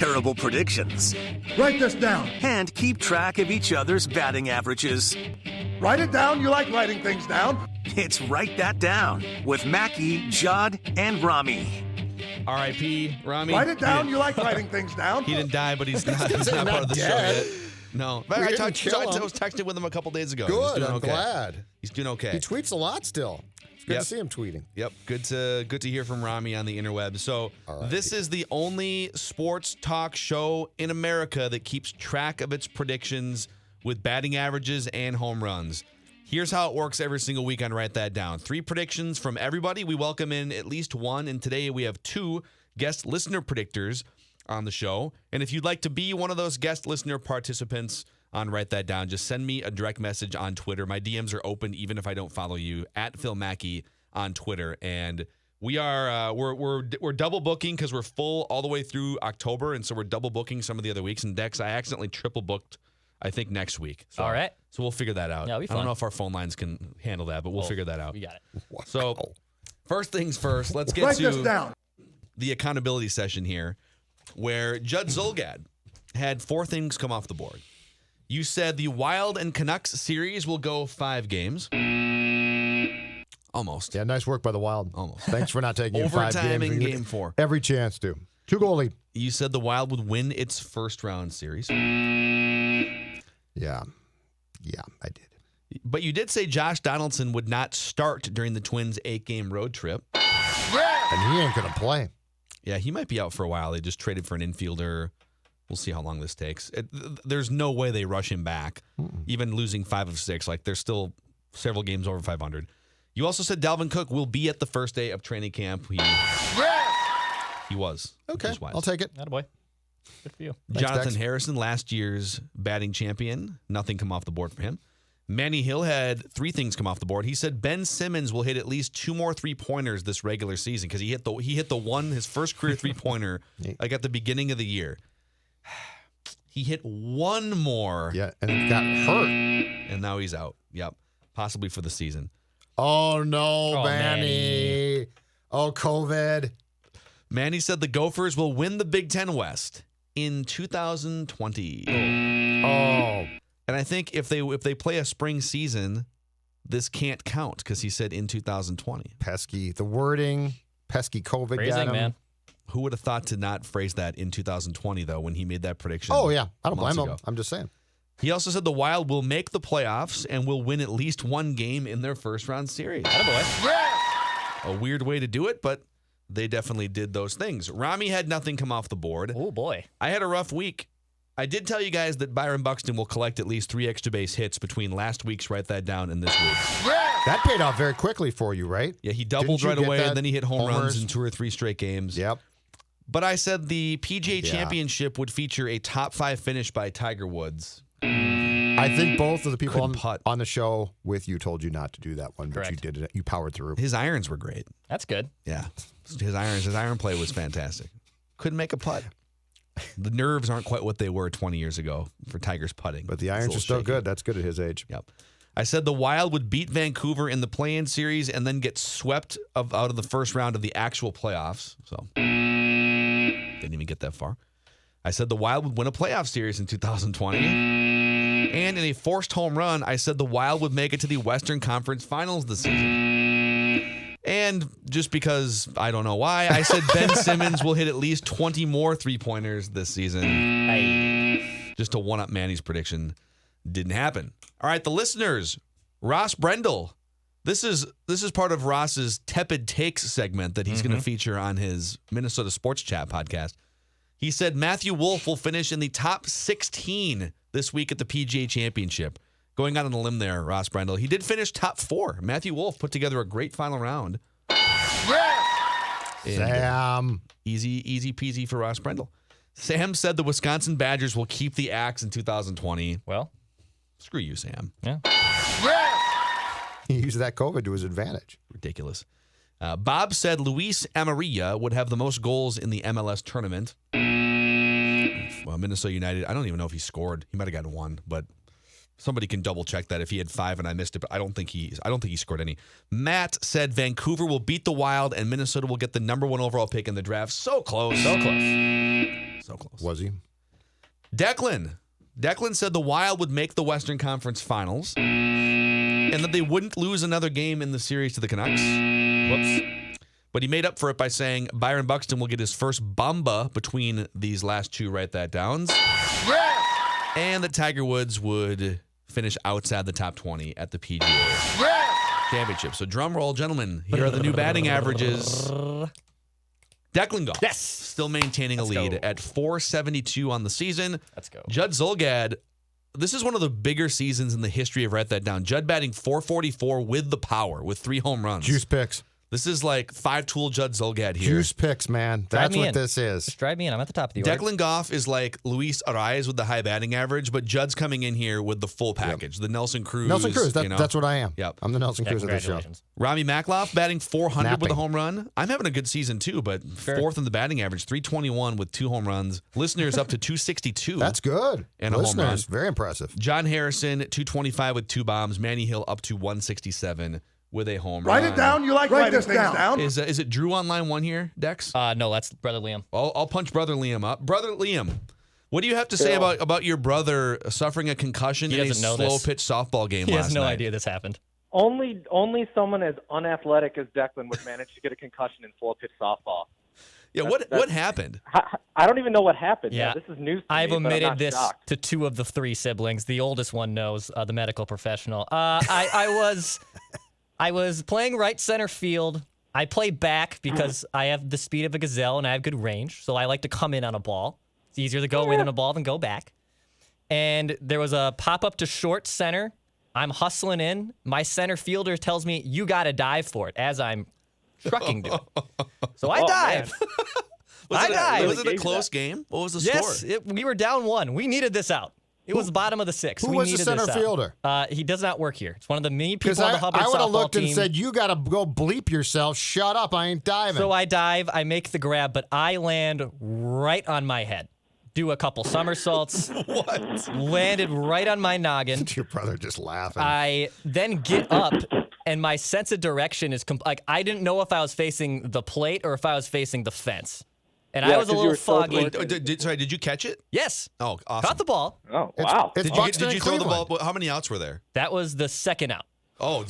terrible predictions, Write this down. and keep track of each other's batting averages. Write it down. You like writing things down. It's Write That Down with Mackey, Judd, and Rami. R.I.P. Rami. Write it down. You like writing things down. He didn't die, but he's not part of the show dead. yet. No. We I didn't kill him. was texting with him a couple days ago. Good. He's doing I'm okay. glad. He's doing okay. He tweets a lot still. It's good Yep. to see him tweeting. Yep, good to hear from Rami on the interweb. So this is the only sports talk show in America that keeps track of its predictions with batting averages and home runs. Here's how it works every single week on Write That Down. 3 predictions from everybody. We welcome in at least one, and today we have 2 guest listener predictors on the show. And if you'd like to be one of those guest listener participants on Write That Down, just send me a direct message on Twitter. My DMs are open even if I don't follow you, at Phil Mackey on Twitter. And we are we're double booking because we're full all the way through October, and so we're double booking some of the other weeks. And Dex, I accidentally triple booked, I think, next week. So, all right. So we'll figure that out. Yeah, it'll be fun. I don't know if our phone lines can handle that, but we'll figure that out. We got it. So first things first, let's get Write to this down. the accountability session here, where Judd Zulgad had 4 things come off the board. You said the Wild and Canucks series will go 5 games. Almost. Yeah, nice work by the Wild. Almost. Thanks for not taking 5 Overtime games. in game 4. Every chance to. 2-goal lead. You said the Wild would win its first round series. Yeah. Yeah, I did. But you did say Josh Donaldson would not start during the Twins' 8-game road trip. And he ain't going to play. Yeah, he might be out for a while. They just traded for an infielder. We'll see how long this takes. There's no way they rush him back, even losing 5 of 6. Like, there's still several games over 500. You also said Dalvin Cook will be at the first day of training camp. He was. Okay, I'll take it. Attaboy. Good for you. Thanks, Jonathan Dex. Harrison, last year's batting champion. Nothing come off the board for him. Manny Hill had 3 things come off the board. He said Ben Simmons will hit at least 2 more 3-pointers this regular season because he hit the one, his first career 3-pointer, like at the beginning of the year. He hit 1 more. Yeah, and it got hurt. And now he's out. Yep. Possibly for the season. Oh, no, Oh, Manny. Oh, COVID. Manny said the Gophers will win the Big Ten West in 2020. Oh. And I think if they play a spring season, this can't count because he said in 2020. Pesky. The wording, pesky COVID got Phrasing, him. man. Who would have thought to not phrase that in 2020, though, when he made that prediction? Oh, yeah. I don't months blame him. ago? I'm just saying. He also said the Wild will make the playoffs and will win at least 1 game in their first-round series. Attaboy. A weird way to do it, but they definitely did those things. Rami had nothing come off the board. Oh, boy. I had a rough week. I did tell you guys that Byron Buxton will collect at least 3 extra base hits between last week's Write That Down and this week's. That paid off very quickly for you, right? Yeah, he doubled Didn't you right get away, that and then he hit home runs homers? in 2 or 3 straight games. Yep. But I said the PGA Yeah. Championship would feature a top 5 finish by Tiger Woods. I think both of the people Couldn't putt. on the show with you told you not to do that one, but you Correct. did it. You powered through. His irons were great. That's good. Yeah, his iron play was fantastic. Couldn't make a putt. The nerves aren't quite what they were 20 years ago for Tiger's putting. But the It's a irons little are still shaky. good. That's good at his age. Yep. I said the Wild would beat Vancouver in the play-in series and then get swept out of the first round of the actual playoffs. So didn't even get that far. I said the Wild would win a playoff series in 2020. And in a forced home run, I said the Wild would make it to the Western Conference Finals this season. And just because I don't know why, I said Ben Simmons will hit at least 20 more 3-pointers this season. Hey. Just to one-up Manny's prediction. Didn't happen. All right, the listeners. Ross Brendel. This is part of Ross's Tepid Takes segment that he's going to feature on his Minnesota Sports Chat podcast. He said Matthew Wolff will finish in the top 16 this week at the PGA Championship. Going out on a limb there, Ross Brendel. He did finish top 4. Matthew Wolff put together a great final round. And, Sam. easy peasy for Ross Brendel. Sam said the Wisconsin Badgers will keep the axe in 2020. Well, Screw you, Sam. yeah. He used that COVID to his advantage. Ridiculous. Bob said Luis Amarilla would have the most goals in the MLS tournament. Well, Minnesota United, I don't even know if he scored. He might have gotten 1, but somebody can double check that if he had 5 and I missed it, but I don't think he scored any. Matt said Vancouver will beat the Wild and Minnesota will get the number 1 overall pick in the draft. So close. So close. So close. Was he? Declan said the Wild would make the Western Conference Finals and that they wouldn't lose another game in the series to the Canucks. Whoops. But he made up for it by saying Byron Buxton will get his first bamba between these last two write that downs. Yes! And that Tiger Woods would finish outside the top 20 at the PGA Yes! Championship. So drum roll, gentlemen. Here are the new batting averages. Declan Goff. Yes. Still maintaining a lead at .472 on the season. Let's go. Judd Zulgad, this is one of the bigger seasons in the history of Write That Down. Judd batting .444 with the power, with 3 home runs. Juice picks. This is like 5-tool Judd Zulgad here. Juice picks, man. That's what this is. Just drive me in. I'm at the top of the order. Declan Goff is like Luis Arraez with the high batting average, but Judd's coming in here with the full package. The Nelson Cruz. Nelson Cruz. you know? That's what I am. Yep. I'm the Nelson Cruz of the show. Congratulations. Rami Makloff batting .400 with a Napping. home run. I'm having a good season too, but fourth in the batting average, .321 with 2 home runs. Listeners up to .262. That's good. And a home run. Listeners, very impressive. John Harrison, .225 with 2 bombs. Manny Hill up to .167 with a home Write run. it down. You like writing things down. Is it Drew on line 1 here, Dex? No, that's Brother Liam. I'll punch Brother Liam up. Brother Liam, what do you have to say about your brother suffering a concussion in a slow-pitch softball game last night? He has no idea this happened. Only someone as unathletic as Declan would manage to get a concussion in slow-pitch softball. Yeah, what happened? I don't even know what happened. Yeah. This is news to I've me, but I'm omitted not this shocked. to 2 of the 3 siblings. The oldest one knows, the medical professional. I was playing right center field. I play back because I have the speed of a gazelle and I have good range. So I like to come in on a ball. It's easier to go in on a ball than go back. And there was a pop-up to short center. I'm hustling in. My center fielder tells me, you got to dive for it, as I'm trucking to it. So I dive. Was it a close game? What was the score? Yes, we were down 1. We needed this out. It was the bottom of the 6th. Who we was the needed center this fielder? Out. He does not work here. It's one of the many people Because on the Hubbard I would have softball looked team. and said, you got to go bleep yourself. Shut up. I ain't diving. So I dive. I make the grab, but I land right on my head. Do a couple somersaults. What? Landed right on my noggin. Your brother just laughing. I then get up, and my sense of direction is like I didn't know if I was facing the plate or if I was facing the fence. And I was a 'cause you little were so foggy. close. Sorry, did you catch it? Yes. Oh, awesome. Caught the ball. Oh, wow. It's Did you Buxton throw the Cleveland. ball? How many outs were there? That was the second out. Oh,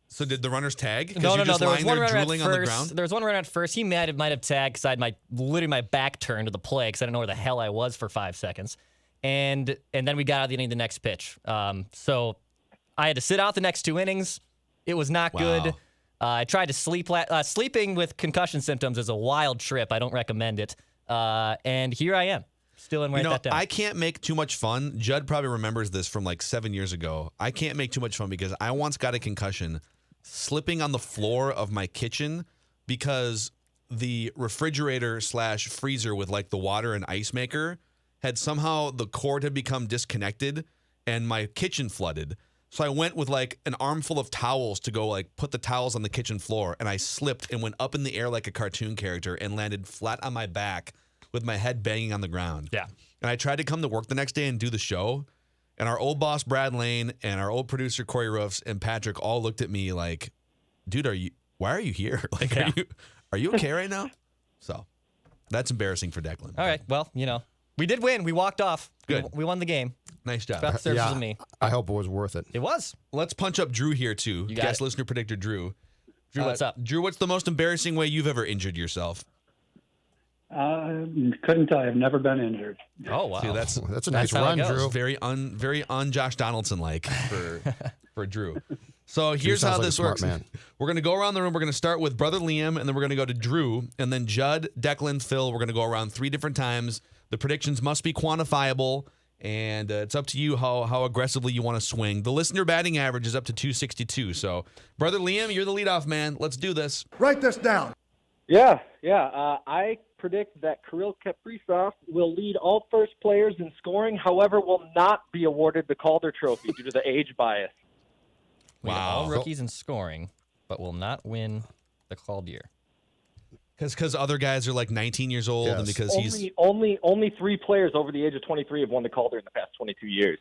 so did the runners tag? 'Cause No. you're just There was lying one there runner at drooling on the first. ground? There was one runner at first. He might have tagged because I had literally my back turned to the play because I didn't know where the hell I was for 5 seconds. And then we got out the next pitch. So I had to sit out the next 2 innings. It was not good. I tried to sleep. Sleeping with concussion symptoms is a wild trip. I don't recommend it. And here I am, still in write that down. I can't make too much fun. Judd probably remembers this from like 7 years ago. I can't make too much fun because I once got a concussion slipping on the floor of my kitchen because the refrigerator / freezer with like the water and ice maker had somehow the cord had become disconnected and my kitchen flooded. So I went with like an armful of towels to go like put the towels on the kitchen floor, and I slipped and went up in the air like a cartoon character and landed flat on my back with my head banging on the ground. Yeah. And I tried to come to work the next day and do the show, and our old boss Brad Lane and our old producer Corey Roofs and Patrick all looked at me like, "Dude, why are you here? Like, are you okay right now?" So that's embarrassing for Declan. All right. Well, we did win. We walked off. Good. We won the game. Nice job. About the surface of me. I hope it was worth it. It was. Let's punch up Drew here too. You got Guest it. listener predictor Drew. Drew, what's up? Drew, what's the most embarrassing way you've ever injured yourself? Couldn't tell. I've never been injured. Oh, wow. See, That's a That's nice how it run, goes. Drew. very un Josh Donaldson like for Drew. So here's how sounds like a this smart works. man. We're gonna go around the room. We're gonna start with Brother Liam, and then we're gonna go to Drew, and then Judd, Declan, Phil. We're gonna go around 3 different times. The predictions must be quantifiable, and it's up to you how aggressively you want to swing. The listener batting average is up to 262. So, Brother Liam, you're the leadoff man. Let's do this. Write this down. Yeah. I predict that Kirill Kaprizov will lead all first players in scoring, however, will not be awarded the Calder Trophy due to the age bias. We have Wow. all rookies in scoring, but will not win the Calder. Because other guys are like 19 years old, and Yes. because he's Only 3 players over the age of 23 have won the Calder in the past 22 years.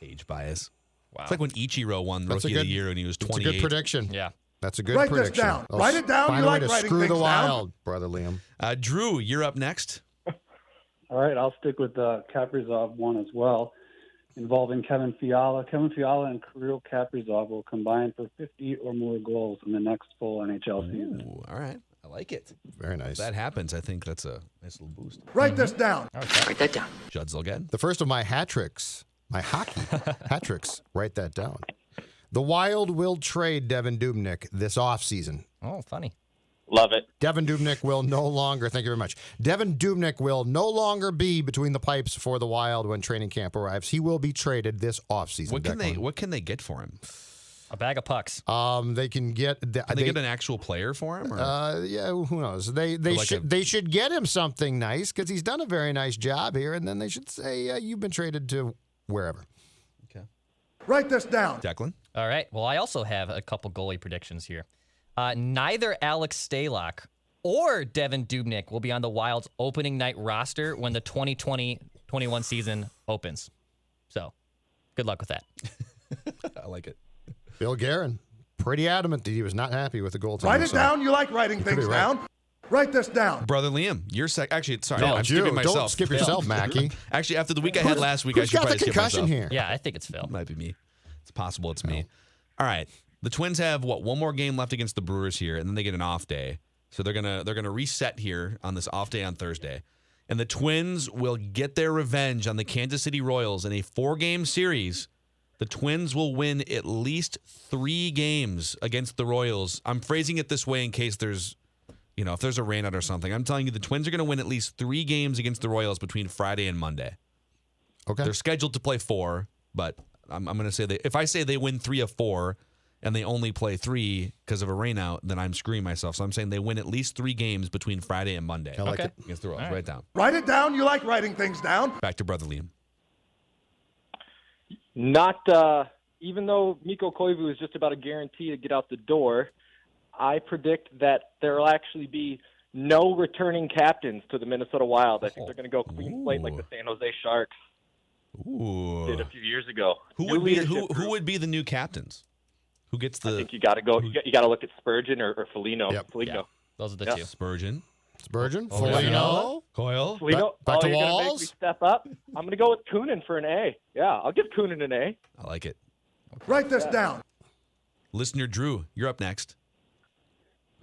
age bias. Wow. It's like when Ichiro won That's a Rookie of good- the Year and he was It's a 28. good prediction. Yeah. That's a good Write this prediction. down. Let's Write it down. Find You a way like to writing screw the things down? wild, Brother Liam. Drew, you're up next. All right, I'll stick with the Kaprizov one as well, involving Kevin Fiala. Kevin Fiala and Kirill Kaprizov will combine for 50 or more goals in the next full NHL season. Ooh, all right. I like it. Very nice. If that happens, I think that's a nice little boost. Write this down. Write that down. Judd's again. The first of my hat tricks, my hockey hat tricks, write that down. The Wild will trade Devin Dubnyk this offseason. Oh, funny. Love it. Devin Dubnyk will no longer, thank you very much. Devin Dubnyk will no longer be between the pipes for the Wild when training camp arrives. He will be traded this offseason. What can they get for him? A bag of pucks. They can get Can they get an actual player for him? Or? yeah, who knows? They should get him something nice because he's done a very nice job here, and then they should say you've been traded to wherever. Okay. Write this down. Declan? All right. Well, I also have a couple goalie predictions here. Neither Alex Stalock or Devin Dubnyk will be on the Wild's opening night roster when the 2020-21 season opens. So, good luck with that. I like it. Bill Guerin, pretty adamant that he was not happy with the goaltending. Write it down. You like writing things down. Write this down. Brother Liam, you're actually, sorry, No, I'm it's you. skipping myself. Don't skip yourself, Mackie. Actually, after the week I had last week, I Who's should got the probably skip concussion myself. here? Yeah, I think it's Phil. It might be me. It's possible it's me. All right. The Twins have one more game left against the Brewers here, and then they get an off day. So they're gonna reset here on this off day on Thursday. And the Twins will get their revenge on the Kansas City Royals in a 4-game series. The Twins will win at least 3 games against the Royals. I'm phrasing it this way in case there's, if there's a rainout or something. I'm telling you, the Twins are going to win at least 3 games against the Royals between Friday and Monday. Okay. They're scheduled to play 4, but I'm going to say if I say they win 3 of 4 and they only play 3 because of a rainout, then I'm screwing myself. So I'm saying they win at least 3 games between Friday and Monday. I like it. Against the Royals. All right. Write it down. Write it down. You like writing things down. Back to Brother Liam. Not even though Mikko Koivu is just about a guarantee to get out the door, I predict that there will actually be no returning captains to the Minnesota Wild. I think they're going to go clean slate like the San Jose Sharks did a few years ago. Who would be the new captains? Who gets the? I think you got to go. You got to look at Spurgeon or Foligno. Yep. Foligno. Yeah, those are the Yeah. two. Spurgeon, Foligno, Coyle. Foligno. Back to you're gonna Walls? make me step up. I'm going to go with Kunin for an A. Yeah, I'll give Kunin an A. I like it. Write this down. Listener Drew, you're up next.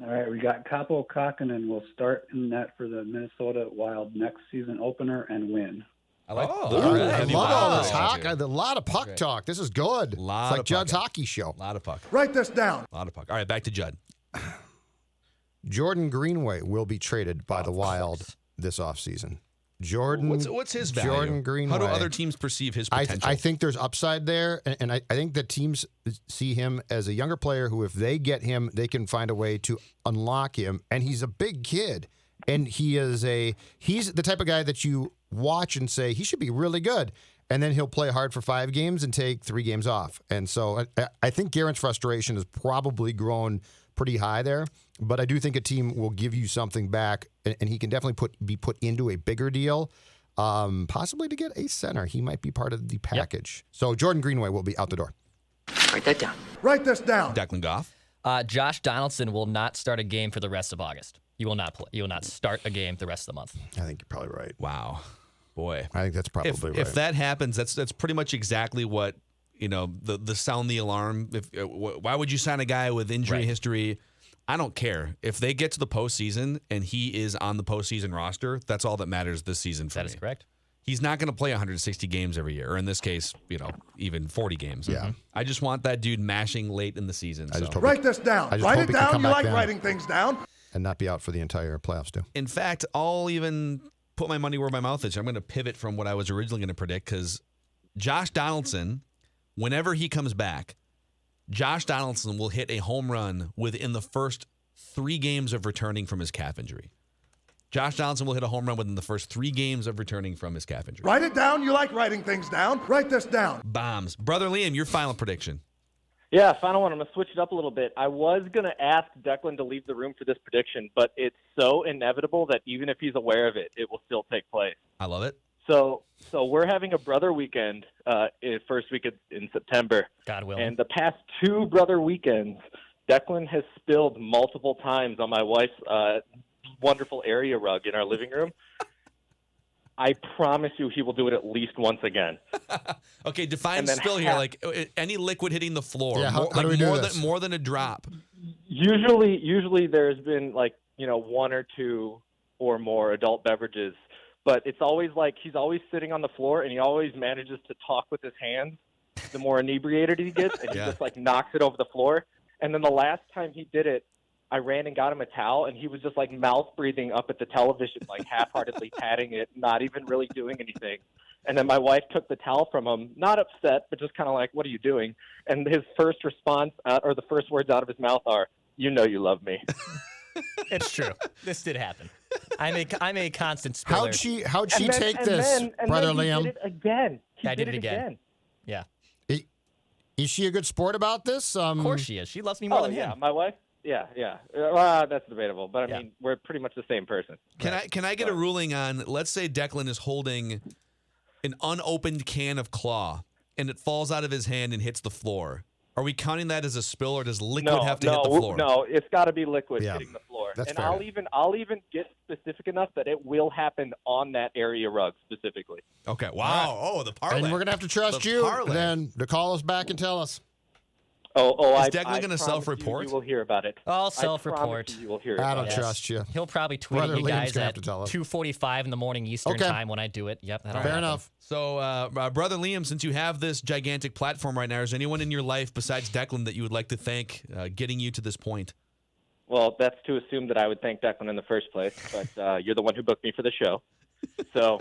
All right, we got Kaapo Kakkonen will start in net for the Minnesota Wild next season opener and win. I like. Ooh, I heavy love all this hockey. hockey. A lot of puck talk. This is good. Lot It's like of Judd's puck. hockey show. A lot of puck. Write this down. A lot of puck. All right, back to Judd. Jordan Greenway will be traded by the Wild this offseason. Jordan, What's his value? Jordan Greenway. How do other teams perceive his potential? I think there's upside there, and I think that teams see him as a younger player who, if they get him, they can find a way to unlock him. And he's a big kid, and he's the type of guy that you watch and say he should be really good, and then he'll play hard for 5 games and take 3 games off. And so I think Guerin's frustration has probably grown pretty high there, but I do think a team will give you something back, and he can definitely be put into a bigger deal, possibly to get a center. He might be part of the package. So Jordan Greenway will be out the door. Write that down. Write this down. Declan Goff. Josh Donaldson will not start a game for the rest of August. He will not play. He will not start a game the rest of the month. I think you're probably right. Wow, boy. I think that's probably right. If that happens, that's pretty much exactly what the sound the alarm. Why would you sign a guy with injury history? I don't care if they get to the postseason and he is on the postseason roster. That's all that matters this season for me. That is correct. He's not going to play 160 games every year, or in this case, even 40 games. Yeah. I just want that dude mashing late in the season. I just hope Write this down. I just Write hope it he can down. come You back like down. writing things down. and not be out for the entire playoffs too. In fact, I'll even put my money where my mouth is. I'm going to pivot from what I was originally going to predict because Josh Donaldson, whenever he comes back, Josh Donaldson will hit a home run within the first 3 games of returning from his calf injury. Josh Donaldson will hit a home run within the first 3 games of returning from his calf injury. Write it down. You like writing things down. Write this down. Bombs. Brother Liam, your final prediction. Yeah, final one. I'm going to switch it up a little bit. I was going to ask Declan to leave the room for this prediction, but it's so inevitable that even if he's aware of it, it will still take place. I love it. So we're having a brother weekend first week in September. God willing. And the past 2 brother weekends, Declan has spilled multiple times on my wife's wonderful area rug in our living room. I promise you he will do it at least once again. Okay, define And then spill here. Like any liquid hitting the floor. Yeah, how like do we do more this? more than a drop. Usually there's been like, one or two or more adult beverages, but it's always like he's always sitting on the floor and he always manages to talk with his hands the more inebriated he gets, and he just like knocks it over the floor. And then the last time he did it, I ran and got him a towel, and he was just like mouth breathing up at the television, like half-heartedly patting it, not even really doing anything. And then my wife took the towel from him, not upset, but just kind of like, "What are you doing?" And his first response, or the first words out of his mouth are, "You know you love me." It's true. This did happen. I'm a constant spiller. How'd she take this, Brother Liam? He did it again. I did it again. Yeah. Is she a good sport about this? Of course she is. She loves me more than yeah, him. my wife. Yeah. That's debatable, but I mean, we're pretty much the same person. Can I get a ruling on? Let's say Declan is holding an unopened can of Claw, and it falls out of his hand and hits the floor. Are we counting that as a spill, or does liquid have to hit the floor? No, it's got to be liquid Yeah. hitting the floor. That's and fair. I'll even get specific enough that it will happen on that area rug specifically. Okay. Wow. Oh, the parlay. And we're gonna have to trust The you parlay. then to call us back and tell us. Is Declan I going to promise self-report? You will hear about it. I'll I self-report. promise you will hear I about don't it. trust you. He'll probably tweet Brother you Liam's guys gonna have at to tell us. 2:45 in the morning Eastern Okay. time when I do it. Yep, that'll Fair happen. enough. So, Brother Liam, since you have this gigantic platform right now, is there anyone in your life besides Declan that you would like to thank getting you to this point? Well, that's to assume that I would thank Declan in the first place, but you're the one who booked me for the show. So,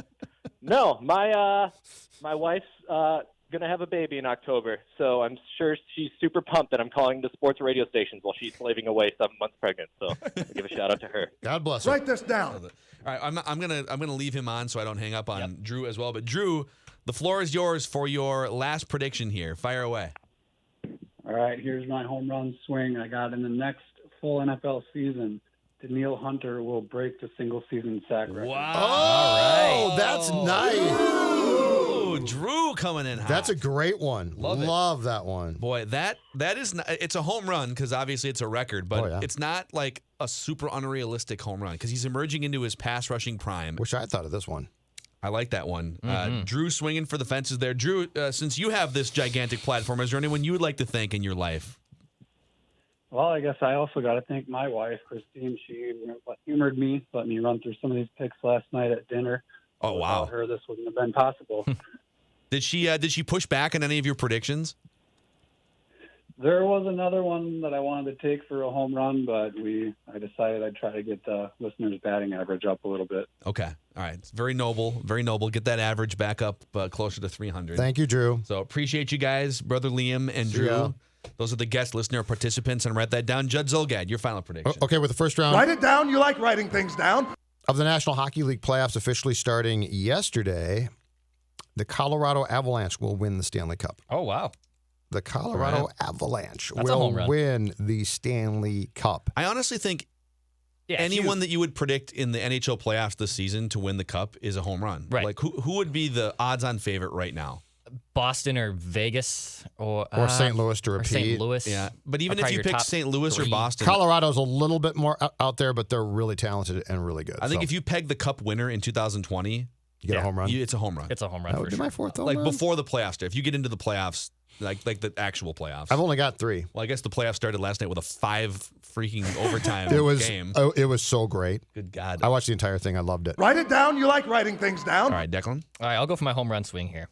no, my wife's going to have a baby in October, so I'm sure she's super pumped that I'm calling the sports radio stations while she's slaving away 7 months pregnant. So, I'll give a shout out to her. God bless her. Write this down. All right, I'm gonna leave him on so I don't hang up on Drew as well. But Drew, the floor is yours for your last prediction here. Fire away. All right, here's my home run swing. I got in the next full NFL season. Daniil Hunter will break the single-season sack record. Oh, that's nice. Ooh, Drew coming in hot. That's a great one. Love it. Love that one. Boy, that is not, it's a home run because obviously it's a record, but Oh, yeah. it's not like a super unrealistic home run because he's emerging into his pass rushing prime. Wish I thought of this one. I like that one. Drew swinging for the fences there. Drew, since you have this gigantic platform, is there anyone you would like to thank in your life? Well, I guess I also got to thank my wife, Christine. She humored me, let me run through some of these picks last night at dinner. Oh, wow. Without her, this wouldn't have been possible. Did she push back on any of your predictions? There was another one that I wanted to take for a home run, but I decided I'd try to get the listeners' batting average up a little bit. Okay. All right. It's very noble. Very noble. Get that average back up closer to 300. Thank you, Drew. So appreciate you guys, Brother Liam and Drew. ya. Those are the guest listener participants, and write that down. Judd Zolgad, your final prediction. Okay, with the first round Write it down. You like writing things down. of the National Hockey League playoffs officially starting yesterday, the Colorado Avalanche will win the Stanley Cup. Oh, wow. The Colorado Avalanche That's a will home run. win the Stanley Cup. I honestly think Yeah, anyone that you would predict in the NHL playoffs this season to win the cup is a home run. Right. Like who would be the odds-on favorite right now? Boston or Vegas or St. Louis to or repeat. St. Louis. Yeah, but even are if probably you your pick top St. Louis or 3. Boston, Colorado's a little bit more out there, but they're really talented and really good. I think So, if you peg the cup winner in 2020, you get a home run. it's a home run. It's a home run That for would be sure. my fourth home Like run. before the playoffs. If you get into the playoffs, like the actual playoffs. I've only got 3. Well, I guess the playoffs started last night with a 5 freaking overtime It was game. it was so great. Good God. I watched the entire thing. I loved it. Write it down. You like writing things down. All right, Declan. All right, I'll go for my home run swing here.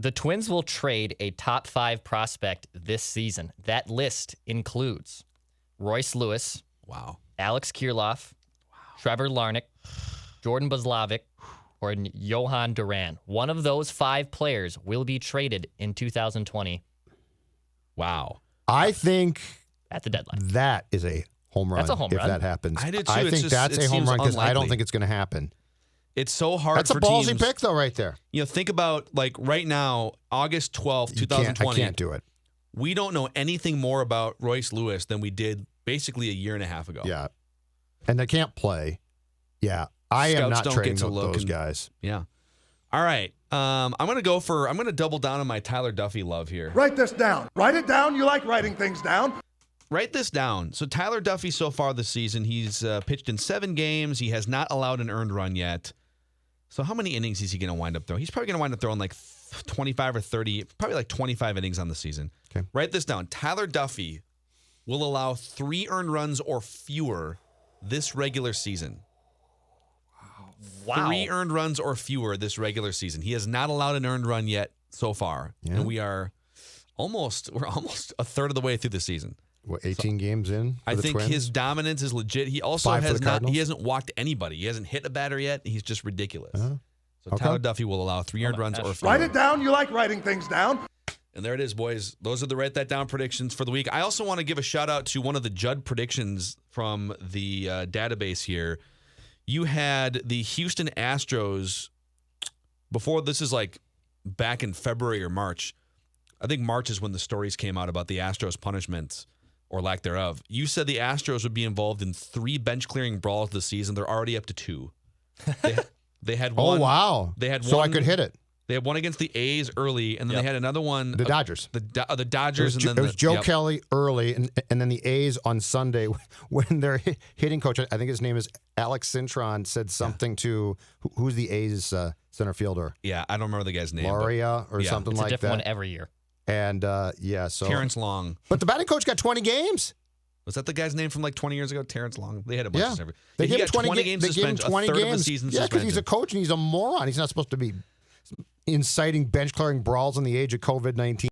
The Twins will trade a top 5 prospect this season. That list includes Royce Lewis, Wow. Alex Kirilloff, Trevor Larnach, Jordan Buzlavic, or Johan Duran. One of those 5 players will be traded in 2020 Wow. I think at the deadline. that is a home run. That's a home if run. that happens. I do too. I It's think just- that's it a home seems run because I don't unlikely. think it's going to happen. It's so hard That's a for ballsy teams. pick, though, right there. You know, think about like right now, August 12th, You can't, I 2020. can't do it. We don't know anything more about Royce Lewis than we did basically a year and a half ago. Yeah. And they can't play. Yeah. I am Scouts not don't trading get to look those and- guys. Yeah. All right. I'm going to double down on my Tyler Duffy love here. Write this down. Write it down. You like writing things down. Write this down. So Tyler Duffy so far this season, he's pitched in 7 games. He has not allowed an earned run yet. So how many innings is he going to wind up throwing? He's probably going to wind up throwing like 25 or 30, probably like 25 innings on the season. Okay. Write this down. Tyler Duffy will allow 3 earned runs or fewer this regular season. Wow. 3 earned runs or fewer this regular season. He has not allowed an earned run yet so far. Yeah. And we're almost a third of the way through the season. What, 18 games in? For I the think Twins? his dominance is legit. He also 5 for has the not. Cardinals? He hasn't walked anybody. He hasn't hit a batter yet. He's just ridiculous. So Okay. Tyler Duffy will allow 3 earned runs or fewer. Write it down. You like writing things down. And there it is, boys. Those are the Write That Down predictions for the week. I also want to give a shout out to one of the Judd predictions from the database here. You had the Houston Astros before. This is like back in February or March. I think March is when the stories came out about the Astros punishments or lack thereof. You said the Astros would be involved in 3 bench clearing brawls this season. They're already up to 2. They had one. Oh, wow. They had so one. I could hit it. They had one against the A's early, and then they had another one. The Dodgers. The Dodgers. It was Joe Kelly early, and then the A's on Sunday when their hitting coach, I think his name is Alex Cintron, said something to who's the A's center fielder? Yeah, I don't remember the guy's name. Loria or something It's a like different one that. every year. And so Terrence Long. But the batting coach got 20 games. Was that the guy's name from like 20 years ago? Terrence Long. They had a bunch Yeah. of stuff. They He gave him got 20 games They gave him suspension, 20 a third games. of the season Yeah, because he's a suspension. coach and he's a moron. He's not supposed to be inciting bench clearing brawls in the age of COVID-19.